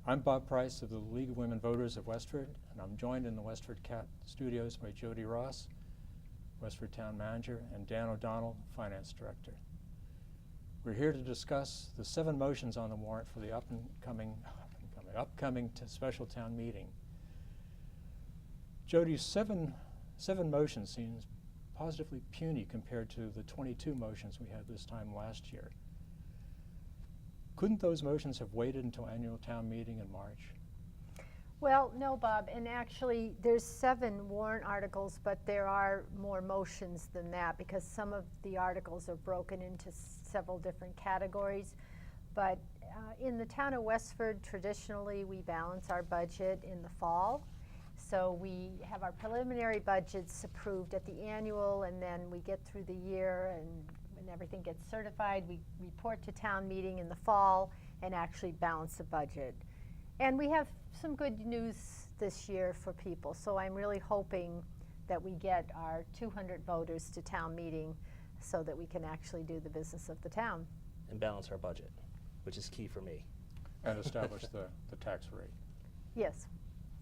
I'm Bob Price of the League of Women Voters of Westford, and I'm joined in the WestfordCAT studios by Jodi Ross, Westford Town Manager, and Dan O'Donnell, Finance Director. We're here to discuss the 7 motions on the warrant for the upcoming special town meeting. Jodi's seven motions seems positively puny compared to the 22 motions we had this time last year. Couldn't those motions have waited until annual town meeting in March? Well, no, Bob, and actually there's 7 warrant articles, but there are more motions than that because some of the articles are broken into several different categories. But in the town of Westford, traditionally we balance our budget in the fall. So we have our preliminary budgets approved at the annual, and then we get through the year, and when everything gets certified, we report to town meeting in the fall and actually balance the budget. And we have some good news this year for people, so I'm really hoping that we get our 200 voters to town meeting so that we can actually do the business of the town. And balance our budget, which is key for me. And establish the tax rate. Yes.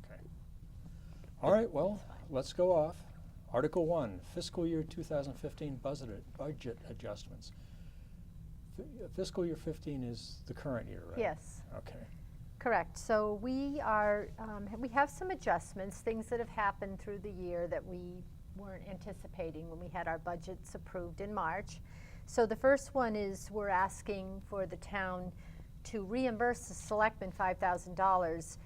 Okay. All right, well, let's go off. Article 1, fiscal year 2015 budget adjustments. Fiscal year 15 is the current year, right? Yes. Okay. Correct. So we have some adjustments, things that have happened through the year that we weren't anticipating when we had our budgets approved in March. So the first one is we're asking for the town to reimburse the selectmen $5,000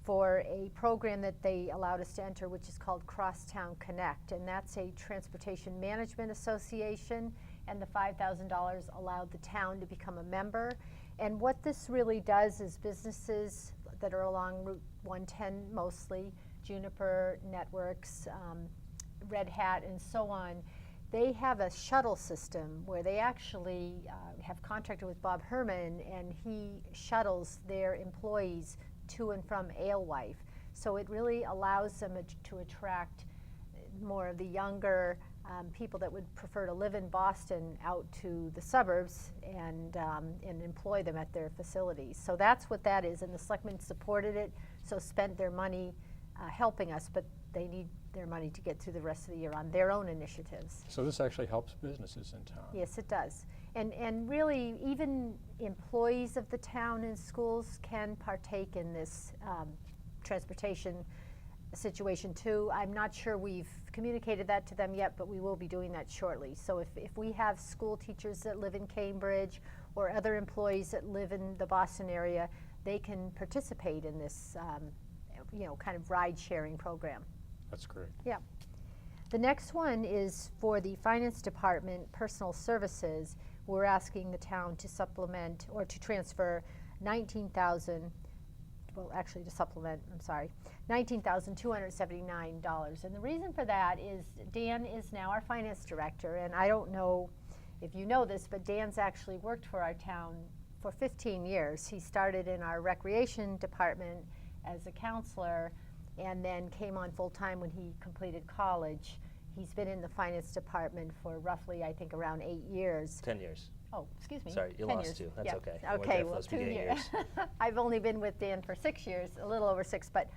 for a program that they allowed us to enter, which is called Crosstown Connect, and that's a transportation management association, and the $5,000 allowed the town to become a member. And what this really does is businesses that are along Route 110 mostly, Juniper, Networks, Red Hat, and so on, they have a shuttle system where they actually have contracted with Bob Herman, and he shuttles their employees to and from Alewife. So it really allows them to attract more of the younger people that would prefer to live in Boston out to the suburbs and employ them at their facilities. So that's what that is, and the selectmen supported it, so spent their money helping us, but they need their money to get through the rest of the year on their own initiatives. So this actually helps businesses in town. Yes, it does. And really, even employees of the town and schools can partake in this transportation situation too. I'm not sure we've communicated that to them yet, but we will be doing that shortly. So if we have school teachers that live in Cambridge or other employees that live in the Boston area, they can participate in this kind of ride-sharing program. That's great. Yeah. The next one is for the Finance Department Personal Services. We're asking the town to supplement or to transfer $19,279. And the reason for that is Dan is now our finance director, and I don't know if you know this, but Dan's actually worked for our town for 15 years. He started in our recreation department as a counselor and then came on full-time when he completed college. He's been in the finance department for roughly, I think, around 8 years. 10 years. Oh, excuse me. Sorry, you 10 lost years. 2. That's yeah. okay. Okay, well, 2 years. I've only been with Dan for 6 years, a little over 6, but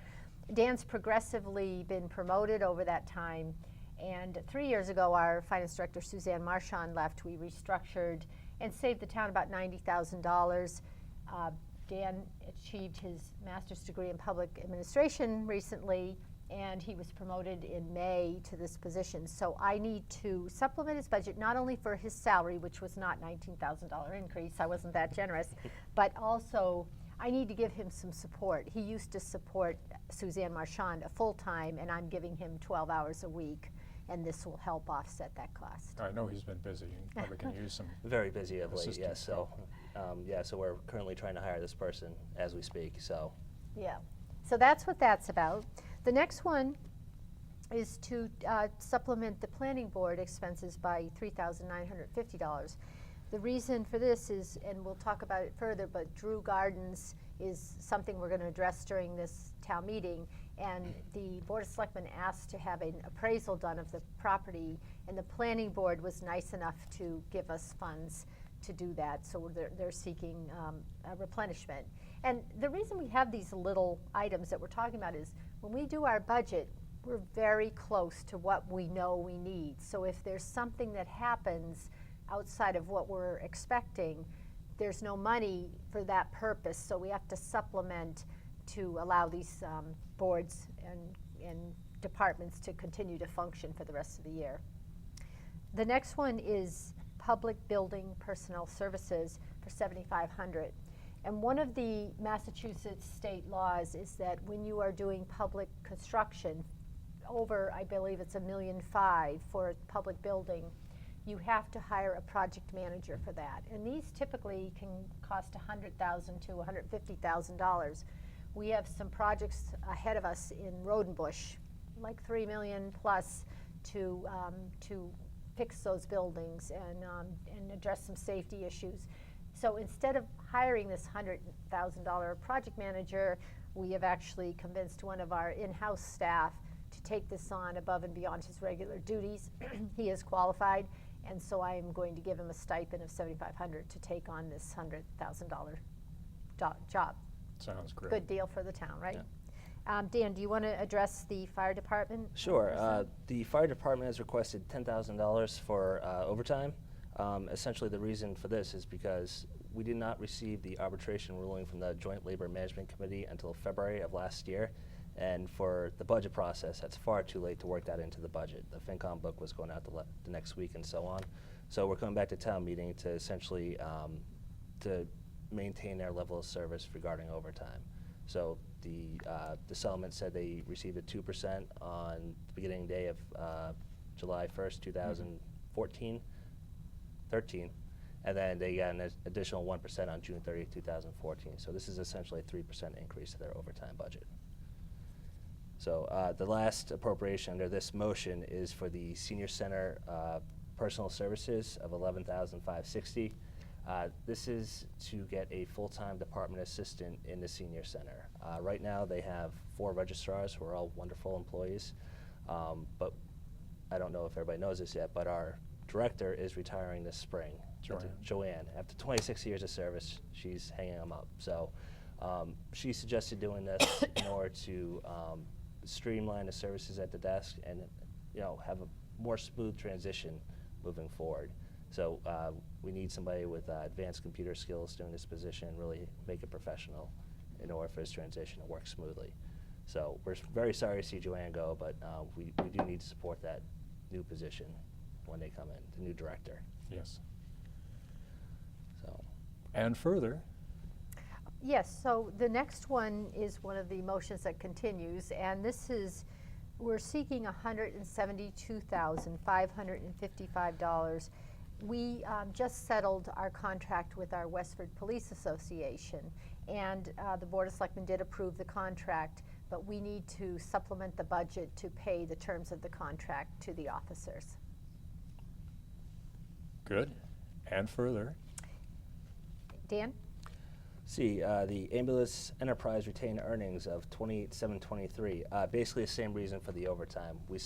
Dan's progressively been promoted over that time. And 3 years ago, our finance director, Suzanne Marchand, left. We restructured and saved the town about $90,000. Dan achieved his master's degree in public administration recently, and he was promoted in May to this position. So I need to supplement his budget, not only for his salary, which was not $19,000 increase, I wasn't that generous, but also I need to give him some support. He used to support Suzanne Marchand full-time, and I'm giving him 12 hours a week, and this will help offset that cost. I know he's been busy. You probably can use some. Very busy of late, assistance. yes. So, so we're currently trying to hire this person as we speak. So, yeah. So that's what that's about. The next one is to supplement the planning board expenses by $3,950. The reason for this is, and we'll talk about it further, but Drew Gardens is something we're going to address during this town meeting, and the Board of Selectmen asked to have an appraisal done of the property, and the planning board was nice enough to give us funds to do that, so they're seeking a replenishment. And the reason we have these little items that we're talking about is when we do our budget, we're very close to what we know we need. So if there's something that happens outside of what we're expecting, there's no money for that purpose, so we have to supplement to allow these boards and departments to continue to function for the rest of the year. The next one is public building personnel services for $7,500. And one of the Massachusetts state laws is that when you are doing public construction, over, I believe it's $1.5 million for a public building, you have to hire a project manager for that. And these typically can cost $100,000 to $150,000. We have some projects ahead of us in Road and Bush, like $3 million plus, to fix those buildings and address some safety issues. So instead of hiring this $100,000 project manager, we have actually convinced one of our in-house staff to take this on above and beyond his regular duties. He is qualified, and so I am going to give him a stipend of $7,500 to take on this $100,000 job. Sounds great. Good deal for the town, right? Yeah. Dan, do you want to address the fire department? Sure. The fire department has requested $10,000 for overtime. Essentially, the reason for this is because we did not receive the arbitration ruling from the Joint Labor Management Committee until February of last year. And for the budget process, that's far too late to work that into the budget. The FinCom book was going out the next week and so on. So we're coming back to town meeting to essentially to maintain their level of service regarding overtime. So the settlement said they received a 2% on the beginning day of July 1st, 2013, and then they got an additional 1% on June 30th, 2014. So this is essentially a 3% increase to their overtime budget. So the last appropriation under this motion is for the senior center personal services of $11,560. This is to get a full-time department assistant in the senior center. Right now they have 4 registrars who are all wonderful employees, but I don't know if everybody knows this yet, but our director is retiring this spring. Joanne. After 26 years of service, she's hanging them up. So she suggested doing this in order to streamline the services at the desk and have a more smooth transition moving forward. So we need somebody with advanced computer skills doing this position, really make it professional in order for this transition to work smoothly. So we're very sorry to see Joanne go, but we do need to support that new position when they come in, the new director. Yes. So. And further, Yes, so the next one is one of the motions that continues, and this is, we're seeking $172,555. We just settled our contract with our Westford Police Association, and the Board of Selectmen did approve the contract, but we need to supplement the budget to pay the terms of the contract to the officers. good. And further, Dan? See, the ambulance enterprise retained earnings of $28,723. Basically, the same reason for the overtime. We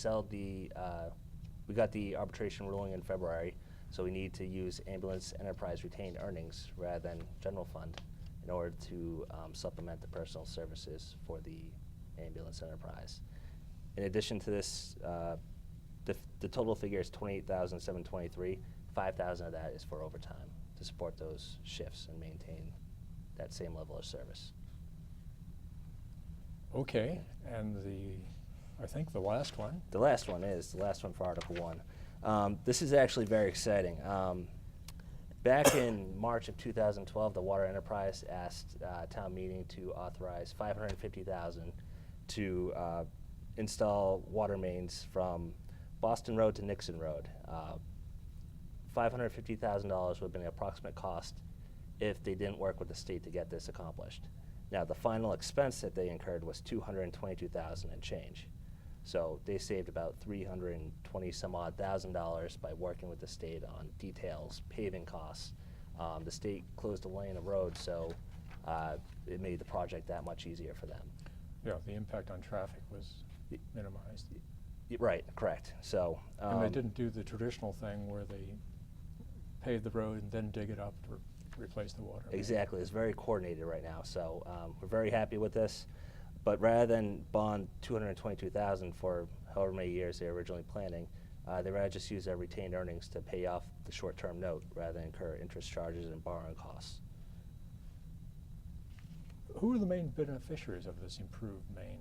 got the arbitration ruling in February, so we need to use ambulance enterprise retained earnings rather than general fund in order to supplement the personal services for the ambulance enterprise. In addition to this, the total figure is $28,723. $5,000 of that is for overtime to support those shifts and maintain that same level of service. okay, and I think the last one. The last one for Article 1. This is actually very exciting. Back in March of 2012, the Water Enterprise asked town meeting to authorize $550,000 to install water mains from Boston Road to Nixon Road. $550,000 would have been the approximate cost if they didn't work with the state to get this accomplished. Now, the final expense that they incurred was $222,000 and change. So they saved about $320,000 by working with the state on details, paving costs. The state closed a lane of road, so it made the project that much easier for them. Yeah, the impact on traffic was minimized. Right, correct. So And they didn't do the traditional thing where they pave the road and then dig it up to replace the water main. Exactly, it's very coordinated right now, so we're very happy with this. But rather than bond $222,000 for however many years they were originally planning, they rather just use their retained earnings to pay off the short-term note rather than incur interest charges and borrowing costs. Who are the main beneficiaries of this improved main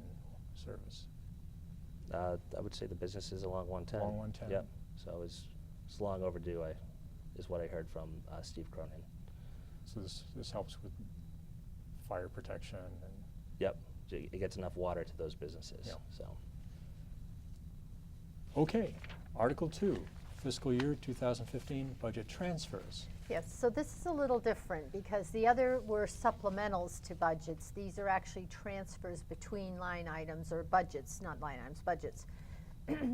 service? I would say the businesses along 110. Along 110. Yep, so it's long overdue, is what I heard from Steve Cronin. So this helps with fire protection and Yep, it gets enough water to those businesses, Yeah. so. Okay, Article 2, fiscal year 2015 budget transfers. Yes, so this is a little different because the other were supplementals to budgets. These are actually transfers between line items or budgets, not line items, budgets.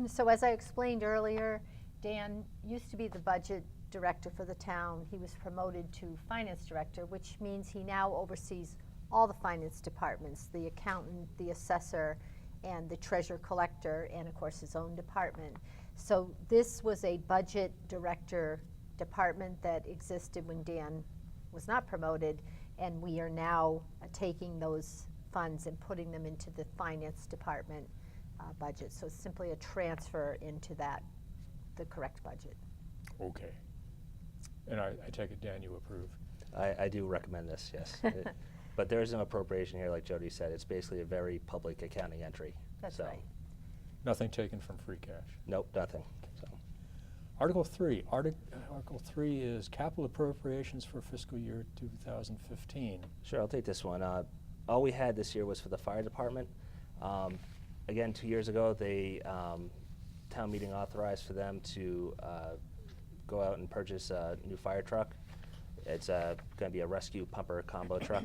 So as I explained earlier, Dan used to be the budget director for the town. He was promoted to finance director, which means he now oversees all the finance departments, the accountant, the assessor, and the treasurer collector, and of course his own department. So this was a budget director department that existed when Dan was not promoted, and we are now taking those funds and putting them into the finance department budget. So it's simply a transfer into that, the correct budget. Okay. And I take it, Dan, you approve? I do recommend this, yes. But there is no appropriation here, like Jody said. It's basically a very public accounting entry. That's so. right. Nothing taken from free cash? Nope, nothing. So. Article 3. Article 3 is capital appropriations for fiscal year 2015. Sure, I'll take this one. All we had this year was for the fire department. Again, 2 years ago, town meeting authorized for them to go out and purchase a new fire truck. It's going to be a rescue pumper combo truck.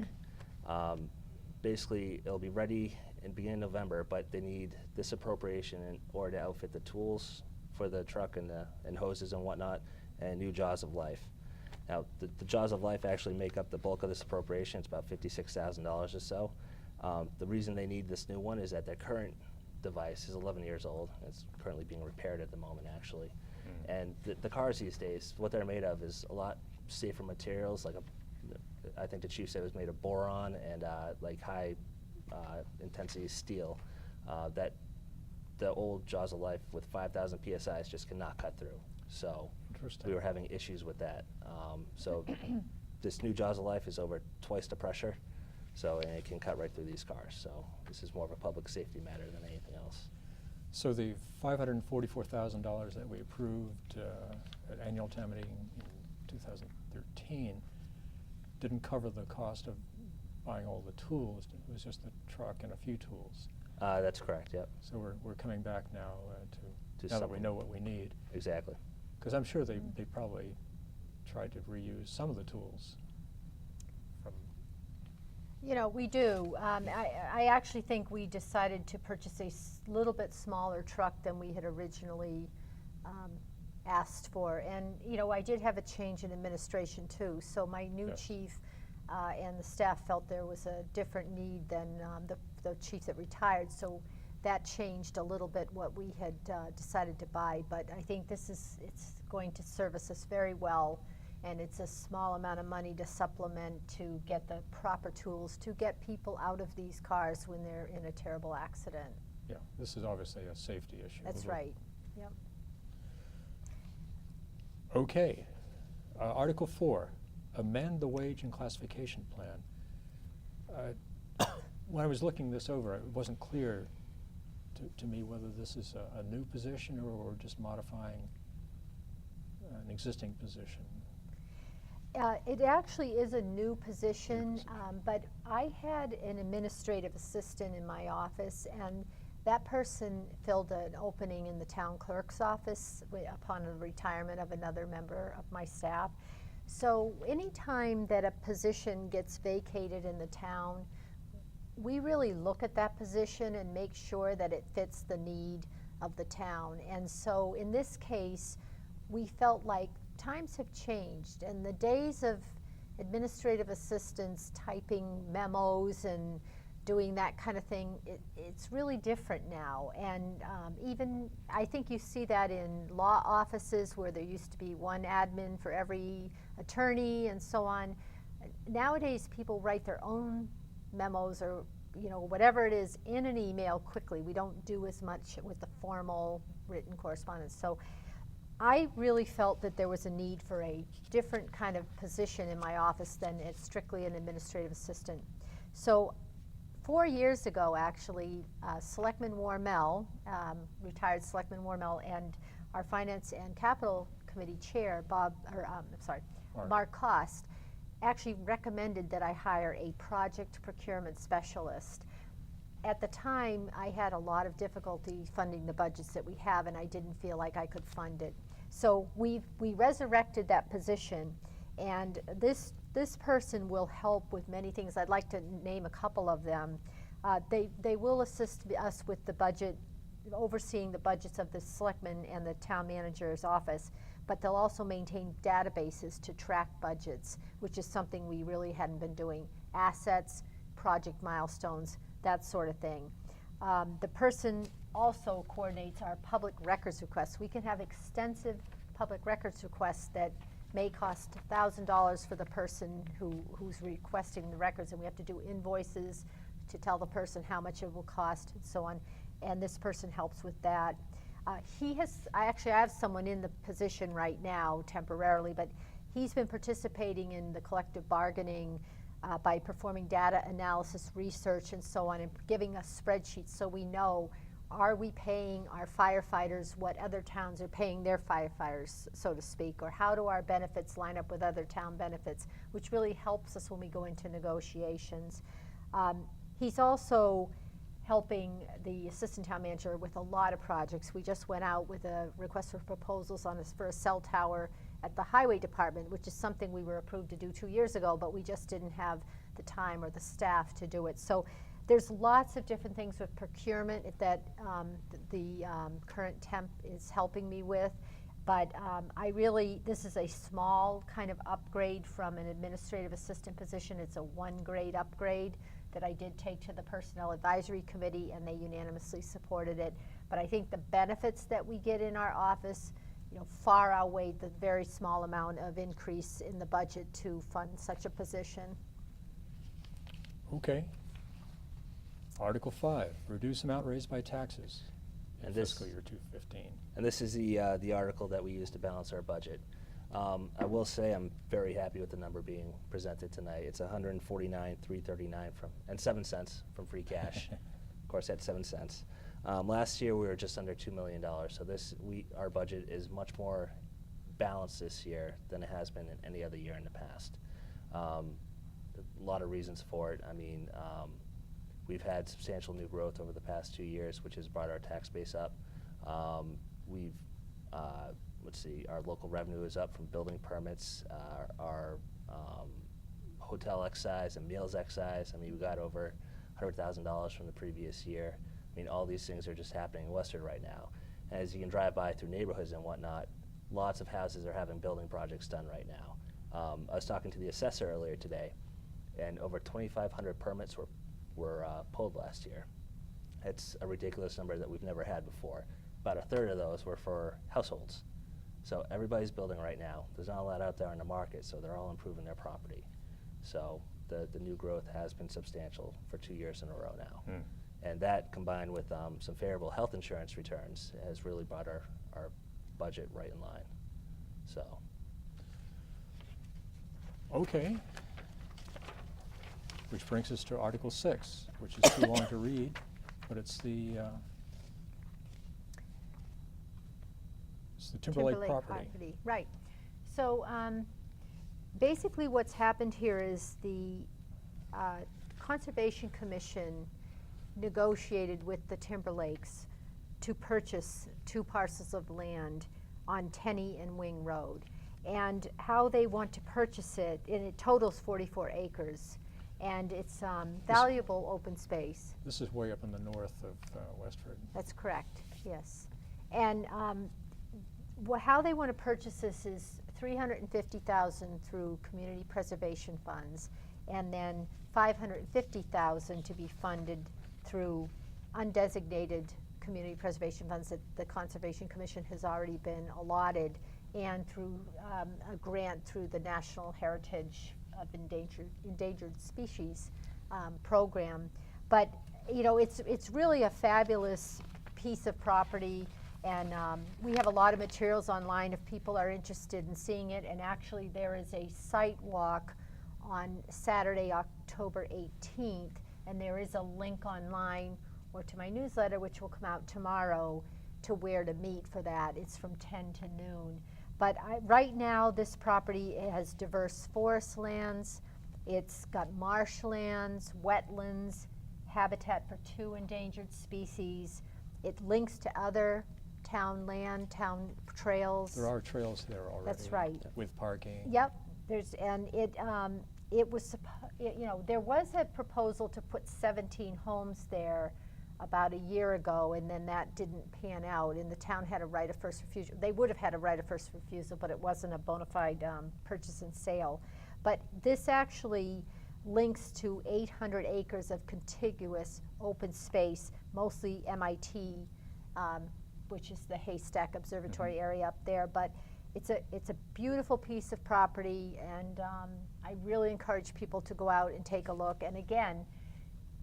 Basically, it'll be ready in beginning of November, but they need this appropriation in order to outfit the tools for the truck and hoses and whatnot, and new jaws of life. Now, the jaws of life actually make up the bulk of this appropriation. It's about $56,000 or so. The reason they need this new one is that their current device is 11 years old. It's currently being repaired at the moment, actually. And the cars these days, what they're made of is a lot safer materials. Like I think the chief said it was made of boron and like high intensity steel that the old jaws of life with 5,000 PSIs just cannot cut through. So Interesting. we were having issues with that. So this new jaws of life is over twice the pressure, and it can cut right through these cars. So this is more of a public safety matter than anything else. So the $544,000 that we approved at annual town meeting in 2013 didn't cover the cost of buying all the tools. It was just the truck and a few tools. That's correct, yep. So we're coming back now To now that we supplement. know what we need. Exactly. Because I'm sure they probably tried to reuse some of the tools from. You know, we do. I actually think we decided to purchase a little bit smaller truck than we had originally asked for. And, you know, I did have a change in administration too. So my new Yes. chief and the staff felt there was a different need than the chief that retired. So that changed a little bit what we had decided to buy. But I think it's going to service us very well. And it's a small amount of money to supplement to get the proper tools to get people out of these cars when they're in a terrible accident. Yeah, this is obviously a safety issue. That's right. Yep. Okay. Article 4, amend the wage and classification plan. When I was looking this over, it wasn't clear to me whether this is a new position or just modifying an existing position. It actually is a new position, but I had an administrative assistant in my office, and that person filled an opening in the town clerk's office upon the retirement of another member of my staff. So anytime that a position gets vacated in the town, we really look at that position and make sure that it fits the need of the town. And so in this case, we felt like times have changed, and the days of administrative assistants typing memos and doing that kind of thing, it's really different now. And even, I think you see that in law offices where there used to be one admin for every attorney and so on. Nowadays, people write their own memos or, you know, whatever it is in an email quickly. We don't do as much with the formal written correspondence. So I really felt that there was a need for a different kind of position in my office than it's strictly an administrative assistant. So 4 years ago, actually, Selectman Warmel, retired Selectman Warmel, and our Finance and Capital Committee Chair, Mark Cost, actually recommended that I hire a project procurement specialist. At the time, I had a lot of difficulty funding the budgets that we have, and I didn't feel like I could fund it. So we resurrected that position, and this person will help with many things. I'd like to name a couple of them. They will assist us with the budget, overseeing the budgets of the selectmen and the town manager's office, but they'll also maintain databases to track budgets, which is something we really hadn't been doing. Assets, project milestones, that sort of thing. The person also coordinates our public records requests. We can have extensive public records requests that may cost $1,000 for the person who's requesting the records, and we have to do invoices to tell the person how much it will cost and so on, and this person helps with that. I have someone in the position right now temporarily, but he's been participating in the collective bargaining by performing data analysis, research, and so on, and giving us spreadsheets so we know, are we paying our firefighters what other towns are paying their firefighters, so to speak, or how do our benefits line up with other town benefits, which really helps us when we go into negotiations. He's also helping the assistant town manager with a lot of projects. We just went out with a request for proposals for a cell tower at the highway department, which is something we were approved to do 2 years ago, but we just didn't have the time or the staff to do it. So there's lots of different things with procurement that the current temp is helping me with, but this is a small kind of upgrade from an administrative assistant position. It's a 1-grade upgrade that I did take to the Personnel Advisory Committee, and they unanimously supported it. But I think the benefits that we get in our office, you know, far outweigh the very small amount of increase in the budget to fund such a position. Okay. Article 5, reduce amount raised by taxes in fiscal year 2015. And this is the article that we use to balance our budget. I will say I'm very happy with the number being presented tonight. It's $149,339 and 7 cents from free cash. Of course, that's 7 cents. Last year we were just under $2 million, so our budget is much more balanced this year than it has been in any other year in the past. A lot of reasons for it. I mean, we've had substantial new growth over the past 2 years, which has brought our tax base up. Our local revenue is up from building permits, our hotel excise and meals excise. I mean, we got over $100,000 from the previous year. I mean, all these things are just happening in Westford right now. And as you can drive by through neighborhoods and whatnot, lots of houses are having building projects done right now. I was talking to the assessor earlier today, and over 2,500 permits were pulled last year. It's a ridiculous number that we've never had before. About a third of those were for households. So everybody's building right now. There's not a lot out there in the market, so they're all improving their property. So the new growth has been substantial for 2 years in a row now. And that, combined with some favorable health insurance returns, has really brought our budget right in line. So. Okay. Which brings us to Article 6, which is too long to read, but it's the Timberlake property. Right. So basically what's happened here is the Conservation Commission negotiated with the Timberlakes to purchase 2 parcels of land on Tenney and Wing Road. And how they want to purchase it, and it totals 44 acres. And it's valuable open space. This is way up in the north of Westford. That's correct, yes. And how they want to purchase this is $350,000 through community preservation funds and then $550,000 to be funded through undesignated community preservation funds that the Conservation Commission has already been allotted, and through a grant through the National Heritage of Endangered Species program. But you know, it's really a fabulous piece of property, and we have a lot of materials online if people are interested in seeing it. And actually, there is a site walk on Saturday, October 18th, and there is a link online or to my newsletter, which will come out tomorrow, to where to meet for that. It's from 10 to noon. But right now, this property has diverse forest lands. It's got marshlands, wetlands, habitat for 2 endangered species. It links to other town land, town trails. There are trails there already. That's right. With parking. Yep. It was, you know, there was a proposal to put 17 homes there about a year ago, and then that didn't pan out, and the town had a right of first refusal. They would have had a right of first refusal, but it wasn't a bona fide purchase and sale. But this actually links to 800 acres of contiguous open space, mostly MIT, which is the Haystack Observatory area up there. But it's a beautiful piece of property, and I really encourage people to go out and take a look. And again,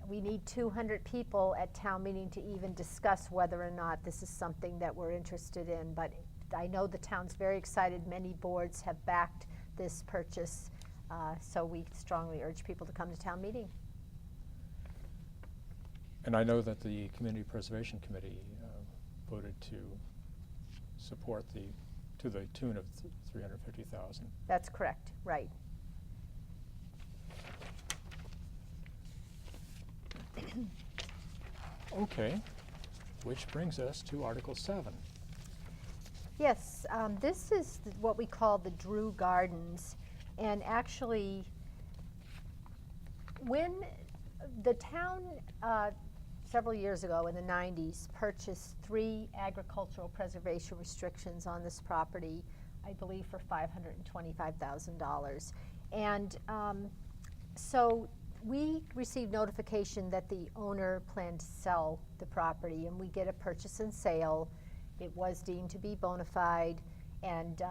we need 200 people at town meeting to even discuss whether or not this is something that we're interested in. But I know the town's very excited. Many boards have backed this purchase, so we strongly urge people to come to town meeting. And I know that the Community Preservation Committee voted to support to the tune of $350,000. That's correct, right. Okay, which brings us to Article 7. Yes, this is what we call the Drew Gardens, and actually, when the town several years ago in the 90s purchased 3 agricultural preservation restrictions on this property, I believe for $525,000, and so we received notification that the owner planned to sell the property, and we get a purchase and sale. It was deemed to be bona fide, and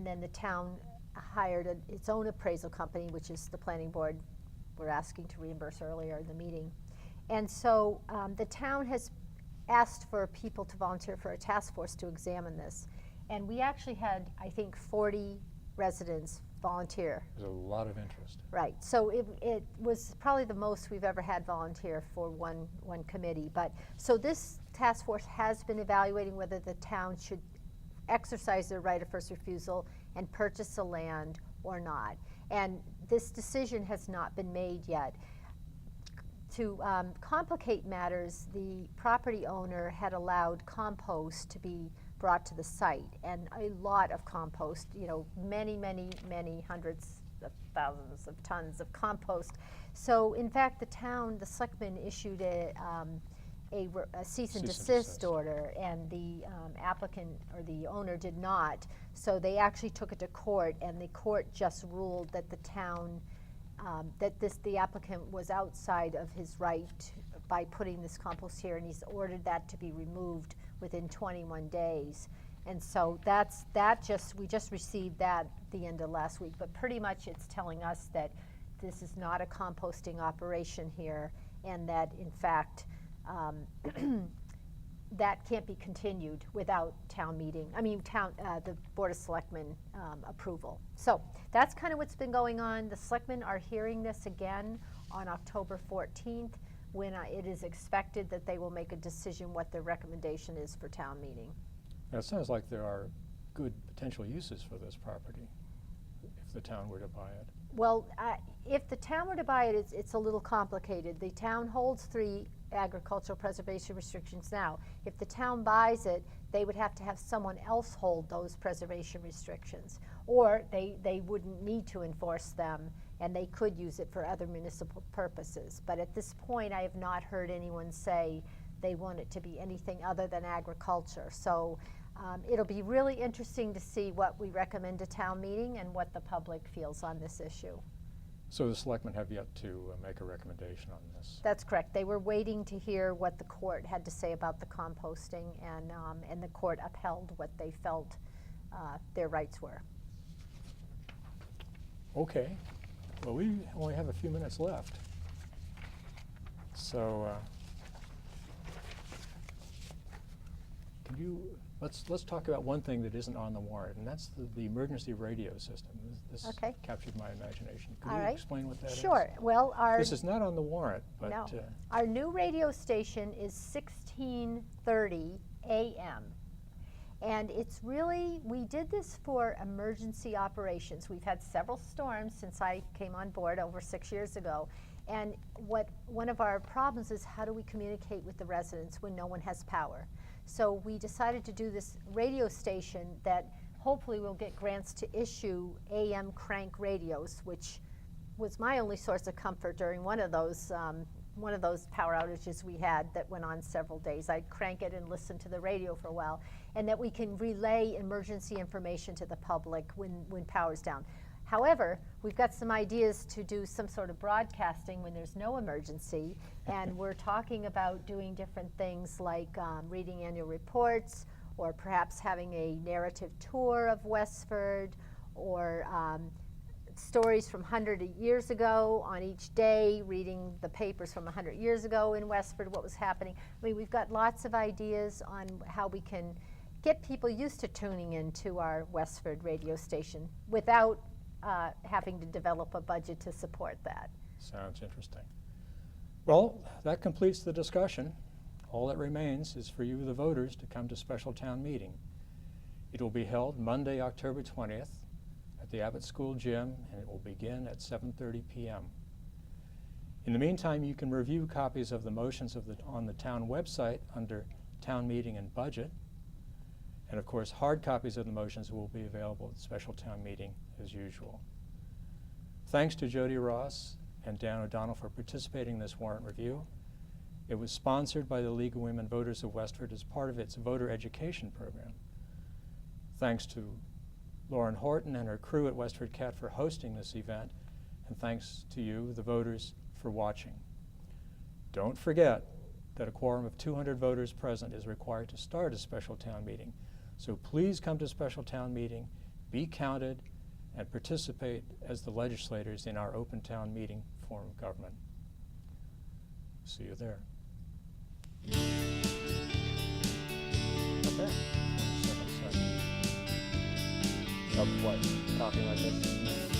then the town hired its own appraisal company, which is the planning board we're asking to reimburse earlier in the meeting. And so the town has asked for people to volunteer for a task force to examine this. And we actually had, I think, 40 residents volunteer. There's a lot of interest. Right, so it was probably the most we've ever had volunteer for one committee. But so this task force has been evaluating whether the town should exercise their right of first refusal and purchase the land or not. And this decision has not been made yet. To complicate matters, the property owner had allowed compost to be brought to the site, and a lot of compost, you know, many hundreds of thousands of tons of compost. So in fact, the selectmen issued a cease and desist order, and the applicant or the owner did not. So they actually took it to court, and the court just ruled that the town, the applicant was outside of his right by putting this compost here, and he's ordered that to be removed within 21 days. And so we just received that the end of last week, but pretty much it's telling us that this is not a composting operation here, and that in fact that can't be continued without the Board of Selectmen approval. So that's kind of what's been going on. The Selectmen are hearing this again on October 14th, when it is expected that they will make a decision what their recommendation is for town meeting. Now, it sounds like there are good potential uses for this property if the town were to buy it. Well, if the town were to buy it, it's a little complicated. The town holds 3 agricultural preservation restrictions now. If the town buys it, they would have to have someone else hold those preservation restrictions, or they wouldn't need to enforce them, and they could use it for other municipal purposes. But at this point, I have not heard anyone say they want it to be anything other than agriculture. So it'll be really interesting to see what we recommend to town meeting and what the public feels on this issue. So the selectmen have yet to make a recommendation on this. That's correct. They were waiting to hear what the court had to say about the composting, and the court upheld what they felt their rights were. Okay. Well, we only have a few minutes left. So let's talk about one thing that isn't on the warrant, and that's the emergency radio system. This Okay. captured my imagination. Could All you right. explain what that is? Sure. Well, This is not on the warrant, but no. Our new radio station is 1630 AM. And it's really, we did this for emergency operations. We've had several storms since I came on board over 6 years ago. And one of our problems is, how do we communicate with the residents when no one has power? So we decided to do this radio station that hopefully will get grants to issue AM crank radios, which was my only source of comfort during one of those power outages we had that went on several days. I'd crank it and listen to the radio for a while, and that we can relay emergency information to the public when power's down. However, we've got some ideas to do some sort of broadcasting when there's no emergency, and we're talking about doing different things like reading annual reports, or perhaps having a narrative tour of Westford, or stories from 100 years ago on each day, reading the papers from 100 years ago in Westford, what was happening. I mean, we've got lots of ideas on how we can get people used to tuning into our Westford radio station without having to develop a budget to support that. Sounds interesting. Well, that completes the discussion. All that remains is for you, the voters, to come to special town meeting. It will be held Monday, October 20th at the Abbott School Gym, and it will begin at 7:30 p.m. In the meantime, you can review copies of the motions on the town website under Town Meeting and Budget. And of course, hard copies of the motions will be available at the special town meeting as usual. Thanks to Jodi Ross and Dan O'Donnell for participating in this warrant review. It was sponsored by the League of Women Voters of Westford as part of its voter education program. Thanks to Lauren Horton and her crew at WestfordCAT for hosting this event, and thanks to you, the voters, for watching. Don't forget that a quorum of 200 voters present is required to start a special town meeting. So please come to special town meeting, be counted, and participate as the legislators in our open town meeting form of government. See you there. Okay. Of what? Talking like this?